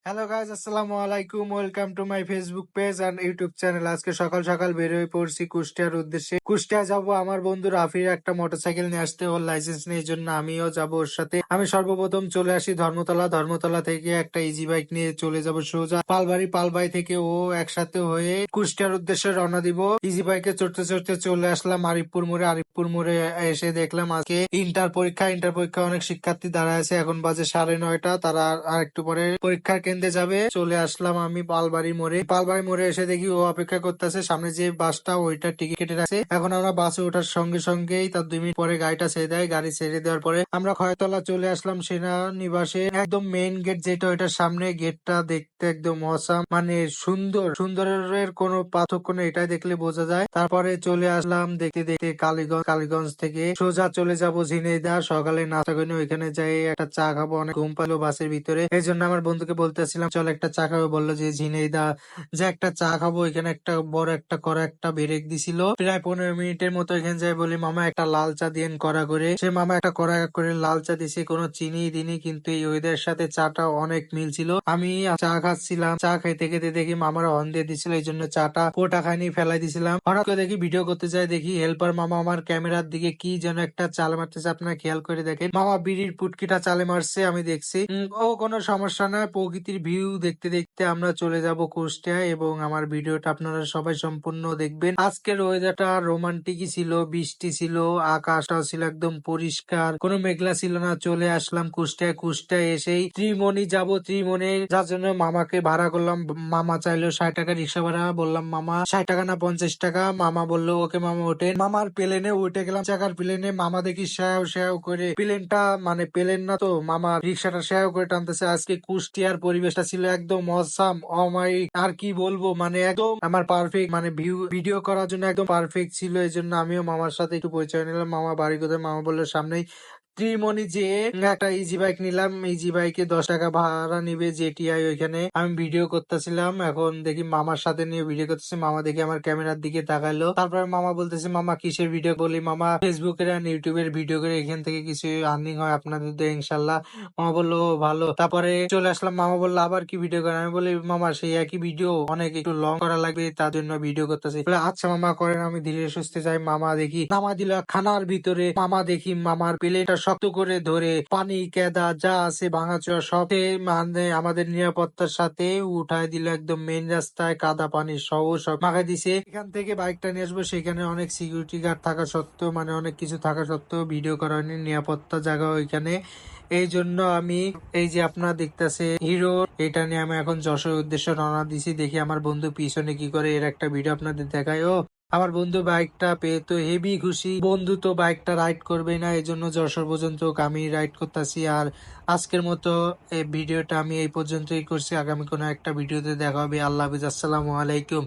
Hello guys, আসসালামু আলাইকুম। Welcome to my Facebook page and YouTube channel. আজকে সকাল সকাল বের হয়ে পড়ছি কুষ্টিয়ার উদ্দেশ্যে। কুষ্টিয়া যাব, আমার বন্ধু রাফির একটা মোটরসাইকেল নিয়ে আসতে, ওর লাইসেন্স নেই, এই জন্য আমিও যাব ওর সাথে। আমি সর্বপ্রথম চলে আসি ধর্মতলা। ধর্মতলা থেকে একটা ইজি বাইক নিয়ে চলে যাব সোজা পালবাড়ি। পালবাড়ি থেকে ও একসাথে হয়ে কুষ্টিয়ার উদ্দেশ্যে রওনা দিব। ইজি বাইকে চড়তে চড়তে চলে আসলাম আরিফপুর মোড়ে। আরিফপুর মোড়ে এসে দেখলাম আজকে ইন্টার পরীক্ষা। ইন্টার পরীক্ষা অনেক শিক্ষার্থী দাঁড়ায় আছে। এখন বাজে 9:30। তারা আর একটু পরে পরীক্ষার কেন্দ্রে যাবে। চলে আসলাম আমি পালবাড়ি মোড়ে। পালবাড়ি মোড়ে এসে দেখি ও অপেক্ষা করতেছে। সামনে যে বাসটা, ওইটা টিকিট কেটে রাখছে। এখন আমরা বাসে ওঠার সঙ্গে সঙ্গেই তার 2 মিনিট পরে গাড়িটা ছেড়ে দেয়। গাড়ি ছেড়ে দেওয়ার পরে আমরা খয়তলা চলে আসলাম সেনানিবাসে। একদম মেইন গেট যেটা, ওইটার সামনে। গেটটা দেখতে একদম অসাম, মানে সুন্দর। সুন্দরের কোনো পার্থক্য নেই, এটাই দেখলে বোঝা যায়। তারপরে চলে আসলাম দেখতে দেখতে কালীগঞ্জ। কালীগঞ্জ থেকে সোজা চলে যাব ঝিনাইদহ। সকালে নাস্তা করে ওইখানে যাই একটা চা খাবো। অনেক ঘুম পাইলো বাসের ভিতরে, এই জন্য আমার বন্ধুকে বলতেছিলাম চল একটা চা খাবো। বললো যে ঝিনাইদহ যে একটা চা খাবো। এখানে একটা বড় একটা কড়া একটা ব্রেক দিছিল, প্রায় 15 মিনিটের মতো। এখানে যাই বলি মামা একটা লাল চা দিয়েন কড়া করে। সে মামা একটা কড়া করে লাল চা দিছে, কোনো চিনি দিনি, কিন্তু এই ওয়েদারের সাথে চাটা অনেক মিল ছিল। আমি চা খাচ্ছিলাম, চা খাইতে খেতে দেখি মামার হর্ন দিয়ে দিছিল, এই জন্য চাটা কোটা খাইনি, ফেলাই দিছিলাম। হঠাৎ করে দেখি ভিডিও করতে যাই, দেখি হেল্পার মামা আমার ক্যামেরার দিকে কি যেন একটা চাল মারতেছে। আপনারা খেয়াল করে দেখেন, মামা বিড়ির পুটকিটা চালে মারছে, আমি দেখছি। ও কোনো সমস্যা নয়। প্রকৃতির ভিউ দেখতে দেখতে আমরা চলে যাব কুষ্টিয়ায়, এবং আমার ভিডিওটা আপনারা সবাই সম্পূর্ণ দেখবেন। আজকের ওয়েদারটা রোমান্টিকই ছিল, বৃষ্টি ছিল, আকাশটাও ছিল একদম পরিষ্কার, কোনো মেঘলা ছিল না। চলে আসলাম কুষ্টিয়ায়। কুষ্টিয়ায় এসেই ত্রিমণি যাব। ত্রিমণি যার জন্য মামাকে ভাড়া করলাম। মামা চাইলো 60 টাকা রিক্সা ভাড়া। বললাম মামা 60 টাকা না 50 টাকা। মামা বললো ওকে মামা ওঠেন। মামার প্লেনে উঠে গেলাম, চাকার প্লেনে। মামা দেখি শ্যাও শ্যাও করে প্লেনটা, মানে প্লেন না তো, মামা রিক্সাটা শ্যাও করে টানতেছে। আজকে কুষ্টিয়ার পরিবেশটা ছিল একদম অসাম, অমায়িক। আর কি বলবো, মানে একদম আমার পারফেক্ট, মানে ভিডিও করার জন্য একদম পারফেক্ট ছিল। এই জন্য আমিও মামার সাথে একটু পরিচয় নিলাম। মামা বাড়ি কোথায়? মামা বললো সামনেই। ত্রিমণি যে একটা ইজি বাইক নিলাম। ইজি বাইকে 10 টাকা ভাড়া নিবে জেটিআই। ওইখানে আমি ভিডিও করতেছিলাম। এখন দেখি মামার সাথে নিয়ে ভিডিও করতেছি। মামা দেখি আমার ক্যামেরার দিকে তাকাইলো। তারপরে মামা বলতেছে মামা কিসের ভিডিও? বলি মামা ফেসবুকের আর ইউটিউবের ভিডিও করে, এখান থেকে কিছু আর্নিং হয় আপনাদের দিয়ে ইনশাল্লাহ। মামা বললো ভালো। তারপরে চলে আসলাম। মামা বললো আবার কি ভিডিও করেন? আমি বলি মামা সেই একই ভিডিও, অনেক একটু লং করা লাগবে, তার জন্য ভিডিও করতেছি। বলে আচ্ছা মামা করেন, আমি ধীরে সুস্থে যাই। মামা দেখি নামা দিল খানার ভিতরে। মামা দেখি মামার প্লেটটা শক্ত করে ধরে পানি কেদা যা আছে ভাঙাচোরা সব মানে আমাদের নিরাপত্তার সাথে উঠায় দিল একদম মেইন রাস্তায়। কাদা পানি সহ সব মাখাই দিছে। এখান থেকে বাইকটা নিয়ে আসবো, সেখানে অনেক সিকিউরিটি গার্ড থাকা সত্ত্বেও, মানে অনেক কিছু থাকা সত্ত্বেও ভিডিও করা হয়নি। নিরাপত্তা জায়গা ওইখানে, এই জন্য আমি এই যে আপনারা দেখতেছে হিরো, এটা নিয়ে আমি এখন যশোরের উদ্দেশ্যে রওনা দিছি। দেখি আমার বন্ধু পিছনে কি করে, এর একটা ভিডিও আপনাদের দেখায়। ও আমার বন্ধু বাইকটা পেয়ে তো হেভি খুশি। বন্ধু তো বাইকটা রাইড করবে না, এই জন্য যশোর পর্যন্ত আমি রাইড করতেছি। আর আজকের মতো এই ভিডিওটা আমি এই পর্যন্তই করছি। আগামী কোনো একটা ভিডিওতে দেখা হবে। আল্লাহ হাফিজ, আসসালামু আলাইকুম।